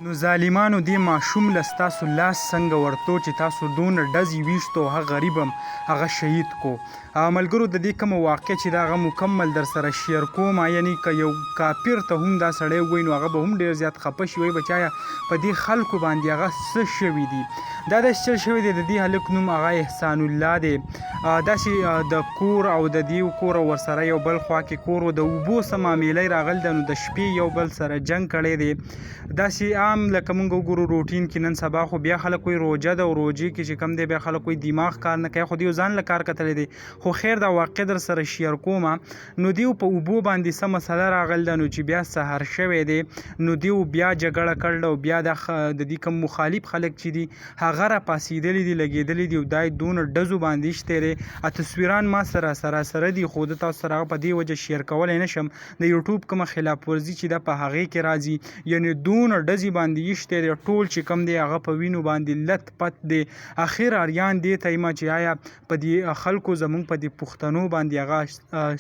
نو ظالمانو دې ماشوم له ستاسو لاس څنګه ورتو چې تاسو دونه ډزې ویشتو هغه غریب هم هغه شهید کو. ملګرو د دې کومه واقع چې دا هغه مکمل در سره شیر کوم، یعنی که یو کافر ته هم دا سړی ووایي نو هغه به هم ډېر زیات خفه شي، وایي بچایه په دې خلکو باندې هغه څه شوي دي. دا داسې چل شوی دی، د دې هلک نوم هغه احسان الله دی. داسې د کور او د دې کور او ورسره یو بل خوا کې کور و، د اوبو څه معاملې راغلی ده، نو د شپې یو بل سره جنګ کړی دی. داسې عام لکه موږ وګورو روټین کې نن سبا خو بیا خلک وایي روژه ده او روژې کې چې کم دی بیا خلک وایي دماغ کار نه کوي، خو دوی ځان له کار کتلی دی. خو خیر دا واقع در سره شیر کومه. نو دیو په اوبو باندې څه مسله راغلی ده، نو چې بیا سهار شوی دی نو دیو بیا جګړه کړله او بیا د دې کوم مخالف خلک چې دي هغه را پاسېدلي دي، لګېدلي دي او دا یې دونه ډزو باندې ایشتی دی. تصویران ما سره دي، خو د تاسو سره په دې وجه شیر کولی نه شم. د یوټیوب کومه خلاف ورزي چې ده په هغې کې راځي، یعنې دونه ډزې باندې ایشتی دی، ټول چې کوم دی هغه په وینو باندې لت پت دی. اخر اریان دې ته یمه چې آیا په دې خلکو زموږ په دې پښتنو باندې هغه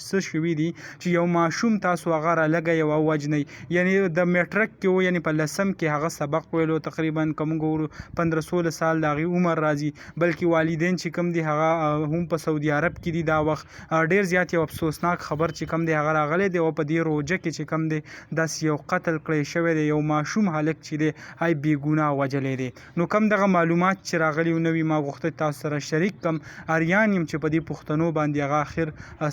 څه شوي دي چې یو ماشوم تاسو هغه رالګئ او ووجنئ. یعنې د میټرک کې و، یعنې په 10م کې هغه سبق ویلو، تقریبا که موږ وګورو 15-16 سال د هغې عمر راځي. بلکې والدین چې کوم دي هغه هم په سعودي عرب کې دي دا وخت. ډېر زیات یو افسوسناک خبر چې کوم دی هغه راغلی دی او په دې روژه کې چې کوم دی داسې یو قتل کړی شوی دی، یو ماشوم هلک چې دی هی بې ګناه وجلی دی. نو کوم دغه معلومات چې راغلي و نوي ما غوښتل تاسو سره شریک کم. اریان یم چې په دې پښتنو باندې هغه اخر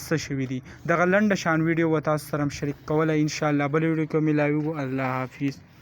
څه شوي دي. دغه لنډه شان ویډیو و تاسو سره هم شریک کولی. انشاءالله بل ویډیو کې ملاویږو. الله حافظ.